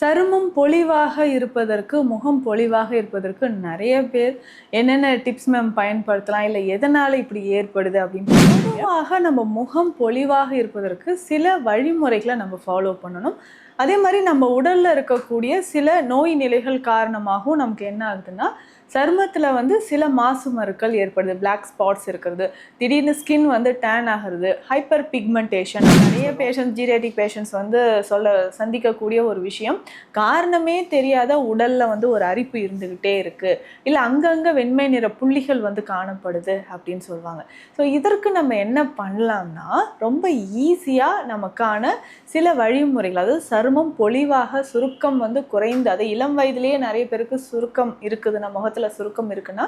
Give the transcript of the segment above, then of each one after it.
சருமம் பொலிவாக இருப்பதற்கு, முகம் பொலிவாக இருப்பதற்கு நெறைய பேர் என்னென்ன டிப்ஸ் மேம் பயன்படுத்தலாம்? இல்ல எதனால இப்படி ஏற்படுது அப்படின்னு பொதுவாக நம்ம முகம் பொலிவாக இருப்பதற்கு சில வழிமுறைகளை நம்ம ஃபாலோ பண்ணணும். அதே மாரி நம்ம உடல்ல இருக்கக்கூடிய சில நோய் நிலைகள் காரணமாகவும் நமக்கு என்ன ஆகுதுன்னா, சருமத்தில வந்து சில மாசு மருக்கள் ஏற்படுது. பிளாக் ஸ்பாட்ஸ் இருக்கிறது. திடீர்னு ஸ்கின் வந்து டேன் ஆகுறது. ஹைப்பர் பிக்மெண்டேஷன் நிறைய பேஷண்ட்ஸ் ஜீரியாட்டிக் பேஷண்ட்ஸ் வந்து சந்திக்கக்கூடிய ஒரு விஷயம். காரணமே தெரியாத உடல்ல வந்து ஒரு அரிப்பு இருந்துகிட்டே இருக்கு. இல்ல அங்கங்க வெண்மை நிற புள்ளிகள் வந்து காணப்படுது அப்படின்னு சொல்லுவாங்க. ஸோ இதற்கு நம்ம என்ன பண்ணலாம்னா, ரொம்ப ஈஸியா நமக்கான சில வழிமுறைகள், அதாவது சருமம் பொலிவாக சுருக்கம் வந்து குறைந்து, அது இளம் வயதிலேயே நிறைய பேருக்கு சுருக்கம் இருக்குதுன்னா, முகத்துல சுருக்கம் இருக்குன்னா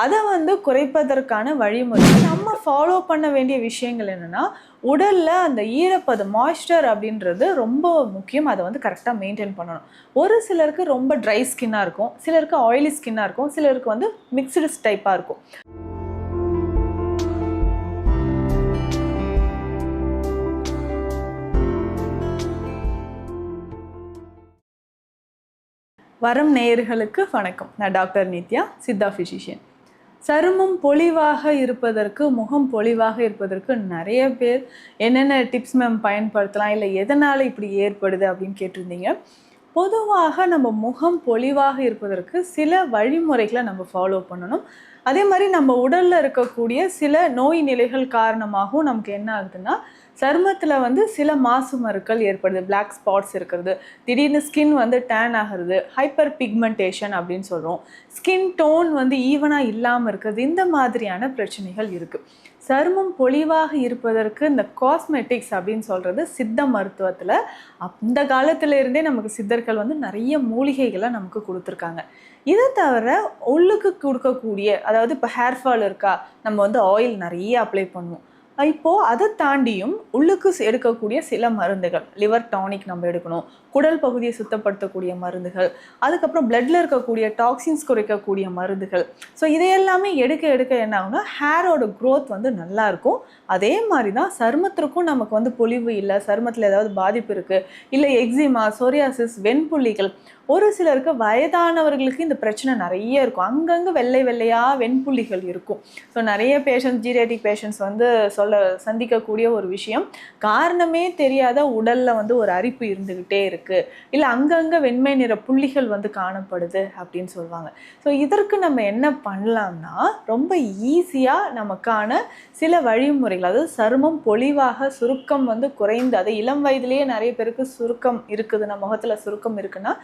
அதை வந்து குறைப்பதற்கான வழிமுறை நம்ம ஃபாலோ பண்ண வேண்டிய விஷயங்கள் என்னன்னா, உடல்ல அந்த ஈரப்பதம் மாய்ஸ்சர் அப்படின்றது ரொம்ப முக்கியம். அதை வந்து கரெக்டாக மெயின்டைன் பண்ணணும். ஒரு சிலருக்கு ரொம்ப ட்ரை ஸ்கின்னாக இருக்கும், சிலருக்கு ஆயிலி ஸ்கின்னாக இருக்கும், சிலருக்கு வந்து மிக்சடு டைப்பாக இருக்கும். வரம் நேயர்களுக்கு வணக்கம். நான் டாக்டர் நித்யா, சித்தா ஃபிசிஷியன். சருமம் பொலிவாக இருப்பதற்கு, முகம் பொலிவாக இருப்பதற்கு நிறைய பேர் என்னென்ன டிப்ஸ் மேம் பயன்படுத்தலாம்? இல்லை எதனால் இப்படி ஏற்படுது அப்படின்னு கேட்டிருந்தீங்க. பொதுவாக நம்ம முகம் பொலிவாக இருப்பதற்கு சில வழிமுறைகளை நம்ம ஃபாலோ பண்ணணும். அதே மாதிரி நம்ம உடலில் இருக்கக்கூடிய சில நோய் நிலைகள் காரணமாகவும் நமக்கு என்ன ஆகுதுன்னா, சருமத்தில் வந்து சில மாசு மருக்கள் ஏற்படுது. பிளாக் ஸ்பாட்ஸ் இருக்கிறது. திடீர்னு ஸ்கின் வந்து டேன் ஆகிறது. ஹைப்பர் பிக்மெண்டேஷன் அப்படின்னு சொல்கிறோம். ஸ்கின் டோன் வந்து ஈவனாக இல்லாமல் இருக்கிறது. இந்த மாதிரியான பிரச்சனைகள் இருக்குது. சருமம் பொலிவாக இருப்பதற்கு இந்த காஸ்மெட்டிக்ஸ் அப்படின்னு சொல்கிறது சித்த மருத்துவத்தில் அந்த காலத்திலேருந்தே நமக்கு சித்தர்கள் வந்து நிறைய மூலிகைகளை நமக்கு கொடுத்துருக்காங்க. இதை தவிர உள்ளுக்கு கொடுக்கக்கூடிய, அதாவது இப்போ ஹேர் ஃபால் இருக்கா, நம்ம வந்து ஆயில் நிறைய அப்ளை பண்ணுவோம். இப்போது அதை தாண்டியும் உள்ளுக்கு எடுக்கக்கூடிய சில மருந்துகள், லிவர் டானிக் நம்ம எடுக்கணும், குடல் பகுதியை சுத்தப்படுத்தக்கூடிய மருந்துகள், அதுக்கப்புறம் பிளட்டில் இருக்கக்கூடிய டாக்ஸின்ஸ் குறைக்கக்கூடிய மருந்துகள். ஸோ இதையெல்லாமே எடுக்க எடுக்க என்ன ஆகும்னா, ஹேரோட க்ரோத் வந்து நல்லாயிருக்கும். அதே மாதிரி தான் சருமத்திற்கும் நமக்கு வந்து பொலிவு இல்லை, சருமத்தில் ஏதாவது பாதிப்பு இருக்குது, இல்லை எக்ஸிமா, சொரியாசிஸ், வெண்புள்ளிகள். ஒரு சிலருக்கு வயதானவர்களுக்கு இந்த பிரச்சனை நிறைய இருக்கும். அங்கங்கே வெள்ளை வெள்ளையாக வெண்புள்ளிகள் இருக்கும். ஸோ நிறைய பேஷண்ட்ஸ் ஜீரியாட்டிக் பேஷண்ட்ஸ் வந்து சந்திக்கக்கூடிய ஒரு விஷயம். காரணமே தெரியாத உடலில் வந்து ஒரு அரிப்பு இருந்துக்கிட்டே இருக்குது, இல்லை அங்கங்கே வெண்மை நிற புள்ளிகள் வந்து காணப்படுது அப்படின்னு சொல்லுவாங்க. ஸோ இதற்கு நம்ம என்ன பண்ணலாம்னா, ரொம்ப ஈஸியாக நமக்கான சில வழிமுறைகள், அதாவது சருமம் பொலிவாக சுருக்கம் வந்து குறைந்து, அது இளம் வயதிலேயே நிறைய பேருக்கு சுருக்கம் இருக்குதுன்னா, முகத்தில் சுருக்கம் இருக்குன்னா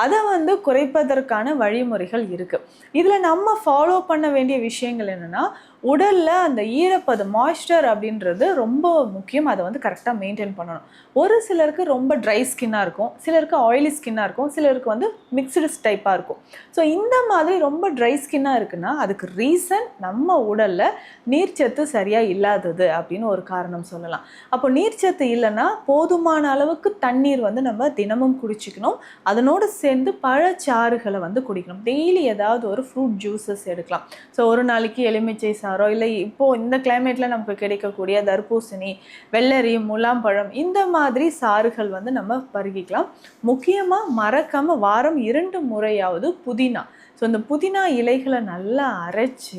அதை வந்து குறைப்பதற்கான வழிமுறைகள் இருக்குது. இதில் நம்ம ஃபாலோ பண்ண வேண்டிய விஷயங்கள் என்னென்னா, உடலில் அந்த ஈரப்பதம் மாய்ஸ்சர் அப்படின்றது ரொம்ப முக்கியம். அதை வந்து கரெக்டாக மெயின்டைன் பண்ணணும். ஒரு சிலருக்கு ரொம்ப ட்ரை ஸ்கின்னாக இருக்கும், சிலருக்கு ஆயிலி ஸ்கின்னாக இருக்கும், சிலருக்கு வந்து மிக்சடு டைப்பாக இருக்கும். ஸோ இந்த மாதிரி ரொம்ப ட்ரை ஸ்கின்னாக இருக்குன்னா அதுக்கு ரீசன் நம்ம உடலில் நீர்ச்சத்து சரியாக இல்லாதது அப்படின்னு ஒரு காரணம் சொல்லலாம். அப்போ நீர்ச்சத்து இல்லைன்னா போதுமான அளவுக்கு தண்ணீர் வந்து நம்ம தினமும் குடிச்சிக்கணும். அதனோடு சேர்ந்து பழச்சாறுகளை வந்து குடிக்கணும். டெய்லி ஏதாவது ஒரு ஃப்ரூட் ஜூஸஸ் எடுக்கலாம். ஸோ ஒரு நாளைக்கு எலுமிச்சை சாரோ, இல்லை இப்போது இந்த கிளைமேட்டில் நமக்கு கிடைக்கக்கூடிய தர்பூசணி, வெள்ளரி, முலாம்பழம், இந்த மாதிரி சாறுகள் வந்து நம்ம பருகிக்கலாம். முக்கியமாக மறக்காமல் வாரம் 2 முறையாவது புதினா. ஸோ இந்த புதினா இலைகளை நல்லா அரைச்சி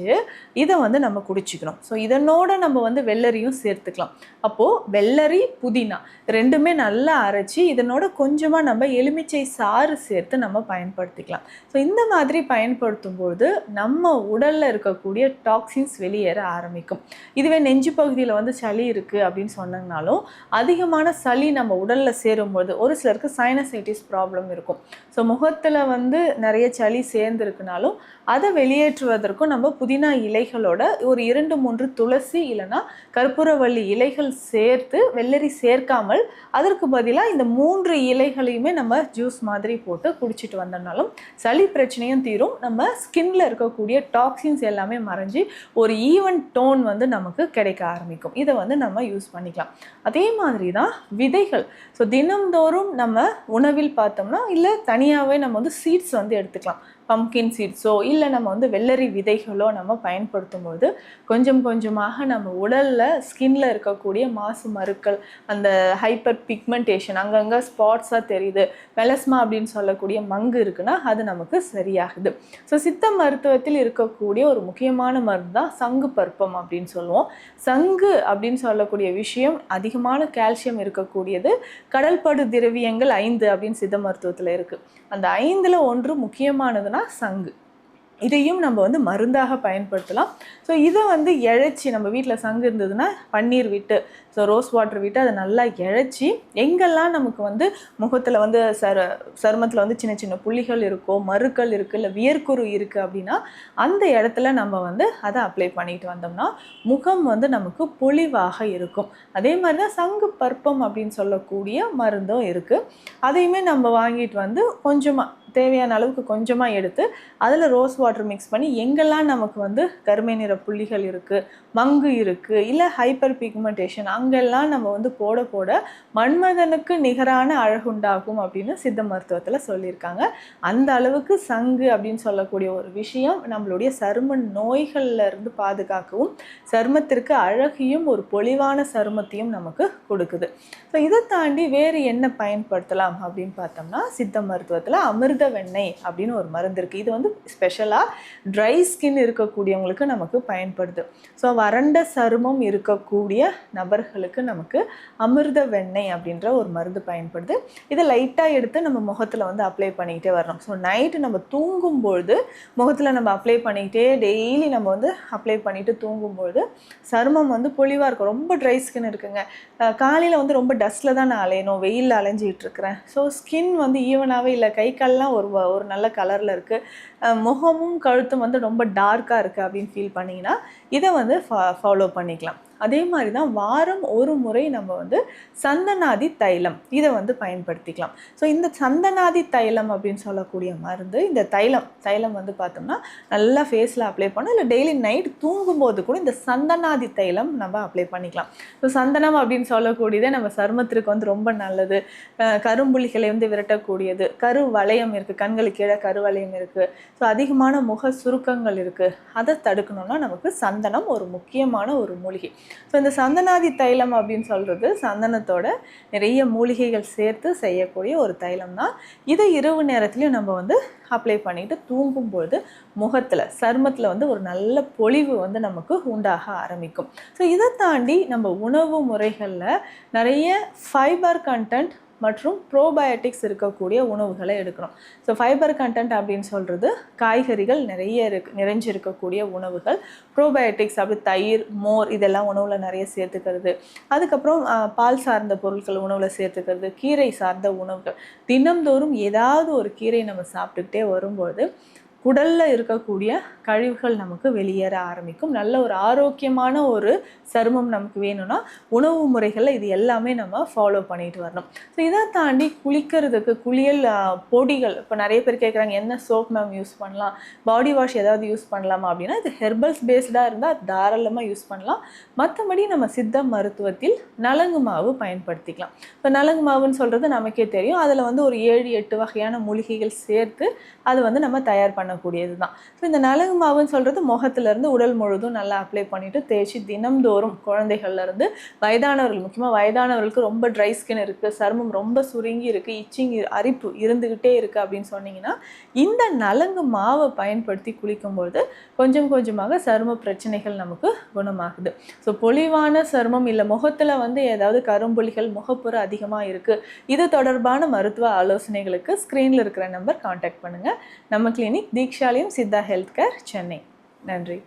இதை வந்து நம்ம குடிச்சிக்கணும். ஸோ இதனோட நம்ம வந்து வெள்ளரியும் சேர்த்துக்கலாம். அப்போது வெள்ளரி, புதினா ரெண்டுமே நல்லா அரைச்சி இதனோட கொஞ்சமாக நம்ம எலுமிச்சை சாறு சேர்த்து நம்ம பயன்படுத்திக்கலாம். ஸோ இந்த மாதிரி பயன்படுத்தும்போது நம்ம உடலில் இருக்கக்கூடிய டாக்ஸின்ஸ் வெளியேற ஆரம்பிக்கும். இதுவே நெஞ்சு பகுதியில் வந்து சளி இருக்குது அப்படின்னு சொன்னாங்கனாலும், அதிகமான சளி நம்ம உடலில் சேரும்போது ஒரு சிலருக்கு சைனசைட்டிஸ் ப்ராப்ளம் இருக்கும். ஸோ முகத்தில் வந்து நிறைய சளி சேர்ந்து இருக்குனாலும் அதை வெளியேற்றுவதற்கும் நம்ம புதினா இலைகளோட ஒரு 2-3 துளசி இல்லைன்னா கற்பூரவள்ளி இலைகள் சேர்த்து, வெள்ளரி சேர்க்காமல் அதற்கு பதிலாக இந்த 3 இலைகளையுமே நம்ம ஜூஸ் மாதிரி போட்டு குடிச்சிட்டு வந்தோம்னாலும் சளி பிரச்சனையும் தீரும். நம்ம ஸ்கின்ல இருக்கக்கூடிய டாக்ஸின்ஸ் எல்லாமே மறைஞ்சி ஒரு ஈவன் டோன் வந்து நமக்கு கிடைக்க ஆரம்பிக்கும். இதை வந்து நம்ம யூஸ் பண்ணிக்கலாம். அதே மாதிரி தான் விதைகள். ஸோ தினம்தோறும் நம்ம உணவில் பார்த்தோம்னா, இல்லை தனியாகவே நம்ம வந்து சீட்ஸ் வந்து எடுத்துக்கலாம். பம்கின் சீட்ஸோ இல்லை நம்ம வந்து வெள்ளரி விதைகளோ நம்ம பயன்படுத்தும் போது கொஞ்சம் கொஞ்சமாக நம்ம உடலில் ஸ்கின்ல இருக்கக்கூடிய மாசு மருக்கள், அந்த ஹைப்பர் பிக்மெண்டேஷன், அங்கங்கே ஸ்பாட்ஸாக தெரியுது, மெலஸ்மா அப்படின்னு சொல்லக்கூடிய மங்கு இருக்குன்னா அது நமக்கு சரியாகுது. ஸோ சித்த மருத்துவத்தில் இருக்கக்கூடிய ஒரு முக்கியமான மருந்து தான் சங்கு பற்பம் அப்படின்னு சொல்லுவோம். சங்கு அப்படின்னு சொல்லக்கூடிய விஷயம் அதிகமான கால்சியம் இருக்கக்கூடியது. கடல்படு திரவியங்கள் 5 அப்படின்னு சித்த மருத்துவத்தில் இருக்குது. அந்த 5ல் ஒன்று முக்கியமானதுன்னா சங்கு. இதையும் நம்ம வந்து மருந்தாக பயன்படுத்தலாம். ஸோ இதை வந்து இழைச்சி, நம்ம வீட்டில் சங்கு இருந்ததுன்னா பன்னீர் விட்டு, ஸோ ரோஸ் வாட்டர் விட்டு அதை நல்லா இழைச்சி, எங்கெல்லாம் நமக்கு வந்து முகத்தில் வந்து சருமத்தில் வந்து சின்ன சின்ன புள்ளிகள் இருக்கோ, மருக்கள் இருக்குது, இல்லை வியர்க்குரு இருக்குது அப்படின்னா அந்த இடத்துல நம்ம வந்து அதை அப்ளை பண்ணிட்டு வந்தோம்னா முகம் வந்து நமக்கு பொலிவாக இருக்கும். அதே மாதிரி தான் சங்கு பற்பம் அப்படின்னு சொல்லக்கூடிய மருந்தும் இருக்குது. அதையுமே நம்ம வாங்கிட்டு வந்து கொஞ்சமாக, தேவையான அளவுக்கு கொஞ்சமாக எடுத்து அதில் ரோஸ் வாட்டர் மிக்ஸ் பண்ணி எங்கெல்லாம் நமக்கு வந்து கருமை நிற புள்ளிகள் இருக்குது, மங்கு இருக்குது, இல்லை ஹைப்பர் பிக்மெண்டேஷன், அங்கெல்லாம் நம்ம வந்து போட போட மன்மதனுக்கு நிகரான அழகுண்டாகும் அப்படின்னு சித்த மருத்துவத்தில் சொல்லியிருக்காங்க. அந்த அளவுக்கு சங்கு அப்படின்னு சொல்லக்கூடிய ஒரு விஷயம் நம்மளுடைய சரும நோய்களில் இருந்து பாதுகாக்கவும் சருமத்திற்கு அழகையும் ஒரு பொலிவான சருமத்தையும் நமக்கு கொடுக்குது. ஸோ இதை தாண்டி வேறு என்ன பயன்படுத்தலாம் அப்படின்னு பார்த்தோம்னா, சித்த மருத்துவத்தில் அமிர்த வெண்ணெய் அப்படின்னு ஒரு மருந்து இருக்குது. இது வந்து ஸ்பெஷலாக ட்ரை ஸ்கின் இருக்கக்கூடியவங்களுக்கு நமக்கு பயன்படுது. ஸோ வறண்ட சருமம் இருக்கக்கூடிய நபர்களுக்கு நமக்கு அமிர்த வெண்ணெய் அப்படின்ற ஒரு மருந்து பயன்படுது. இதை லைட்டாக எடுத்து நம்ம முகத்தில் வந்து அப்ளை பண்ணிக்கிட்டே வரணும். ஸோ நைட்டு நம்ம தூங்கும்பொழுது முகத்தில் நம்ம அப்ளை பண்ணிக்கிட்டே டெய்லி நம்ம வந்து அப்ளை பண்ணிவிட்டு தூங்கும்பொழுது சருமம் வந்து பொலிவாக இருக்கும். ரொம்ப ட்ரை ஸ்கின் இருக்குங்க, காலையில் வந்து ரொம்ப டஸ்ட்டில் தான் நான் அலையணும், வெயிலில் அலைஞ்சிக்கிட்டு இருக்கிறேன், ஸோ ஸ்கின் வந்து ஈவனாகவே இல்லை, கை கால்லாம் ஒரு நல்ல கலரில் இருக்குது, முகமும் கழுத்தும் வந்து ரொம்ப டார்க்காக இருக்குது அப்படின்னு ஃபீல் பண்ணிங்கன்னா இதை வந்து ஃபாலோ பண்ணிக்கலாம். அதே மாதிரி தான் வாரம் ஒரு முறை நம்ம வந்து சந்தனாதி தைலம் இதை வந்து பயன்படுத்திக்கலாம். ஸோ இந்த சந்தனாதி தைலம் அப்படின்னு சொல்லக்கூடிய மருந்து, இந்த தைலம் வந்து பார்த்தோம்னா நல்லா ஃபேஸில் அப்ளை பண்ணணும், இல்லை டெய்லி நைட் தூங்கும்போது கூட இந்த சந்தனாதி தைலம் நம்ம அப்ளை பண்ணிக்கலாம். ஸோ சந்தனம் அப்படின்னு சொல்லக்கூடியதே நம்ம சருமத்திற்கு வந்து ரொம்ப நல்லது. கரும்புள்ளிகளை வந்து விரட்டக்கூடியது. கரு வளையம் இருக்குது, கண்களுக்கு கீழே கருவளையம் இருக்குது, ஸோ அதிகமான முக சுருக்கங்கள் இருக்குது, அதை தடுக்கணும்னா நமக்கு சந்தனம் ஒரு முக்கியமான ஒரு மூலிகை. ஸோ இந்த சந்தனாதி தைலம் அப்படின்னு சொல்கிறது சந்தனத்தோட நிறைய மூலிகைகள் சேர்த்து செய்யக்கூடிய ஒரு தைலம் தான். இதை இரவு நேரத்துலையும் நம்ம வந்து அப்ளை பண்ணிவிட்டு தூங்கும்பொழுது முகத்தில் சருமத்தில் வந்து ஒரு நல்ல பொலிவு வந்து நமக்கு உண்டாக ஆரம்பிக்கும். ஸோ இதை தாண்டி நம்ம உணவு முறைகளில் நிறைய ஃபைபர் கண்டென்ட் மற்றும் ப்ரோபயோட்டிக்ஸ் இருக்கக்கூடிய உணவுகளை எடுக்கணும். ஸோ ஃபைபர் கண்டென்ட் அப்படின்னு சொல்கிறது காய்கறிகள் நிறைய நிறைஞ்சிருக்கக்கூடிய உணவுகள். ப்ரோபயோட்டிக்ஸ் அப்படி தயிர், மோர் இதெல்லாம் உணவில் நிறைய சேர்த்துக்கிறது. அதுக்கப்புறம் பால் சார்ந்த பொருட்கள் உணவில் சேர்த்துக்கிறது, கீரை சார்ந்த உணவுகள். தினம்தோறும் ஏதாவது ஒரு கீரை நம்ம சாப்பிட்டுக்கிட்டே வரும்போது குடலில் இருக்கக்கூடிய கழிவுகள் நமக்கு வெளியேற ஆரம்பிக்கும். நல்ல ஒரு ஆரோக்கியமான ஒரு சருமம் நமக்கு வேணும்னா உணவு முறைகளில் இது எல்லாமே நம்ம ஃபாலோ பண்ணிட்டு வரணும். ஸோ இதை தாண்டி குளிக்கிறதுக்கு குளியல் பொடிகள், இப்போ நிறைய பேர் கேட்குறாங்க என்ன சோப் மேம் யூஸ் பண்ணலாம், பாடி வாஷ் ஏதாவது யூஸ் பண்ணலாமா அப்படின்னா, இது ஹெர்பல்ஸ் பேஸ்டாக இருந்தால் தாராளமாக யூஸ் பண்ணலாம். மற்றபடி நம்ம சித்த மருத்துவத்தில் நலங்கு மாவு பயன்படுத்திக்கலாம். இப்போ நலங்கு மாவுன்னு சொல்கிறது நமக்கே தெரியும், அதில் வந்து ஒரு 7-8 வகையான மூலிகைகள் சேர்த்து அது வந்து நம்ம தயார் பண்ணக்கூடியது தான். ஸோ இந்த நலங்கு மாவுன்னு சொல்கிறது முகத்திலேருந்து உடல் முழுதும் நல்லா அப்ளை பண்ணிவிட்டு தேய்ச்சி தினம்தோறும் குழந்தைகள்லேருந்து வயதானவர்கள், முக்கியமாக வயதானவர்களுக்கு ரொம்ப ட்ரை ஸ்கின் இருக்குது, சருமம் ரொம்ப சுருங்கி இருக்குது, இச்சிங் அரிப்பு இருந்துக்கிட்டே இருக்குது அப்படின்னு சொன்னிங்கன்னா இந்த நலங்கு மாவை பயன்படுத்தி குளிக்கும்பொழுது கொஞ்சம் கொஞ்சமாக சரும பிரச்சனைகள் நமக்கு குணமாகுது. ஸோ பொலிவான சருமம் இல்லை முகத்தில் வந்து ஏதாவது கரும்புள்ளிகள், முகப்புற அதிகமாக இருக்குது, இது தொடர்பான மருத்துவ ஆலோசனைகளுக்கு ஸ்க்ரீனில் இருக்கிற நம்பர் கான்டாக்ட் பண்ணுங்கள். நம்ம clinic Deekshalayam Siddha health care, Chennai. நன்றி.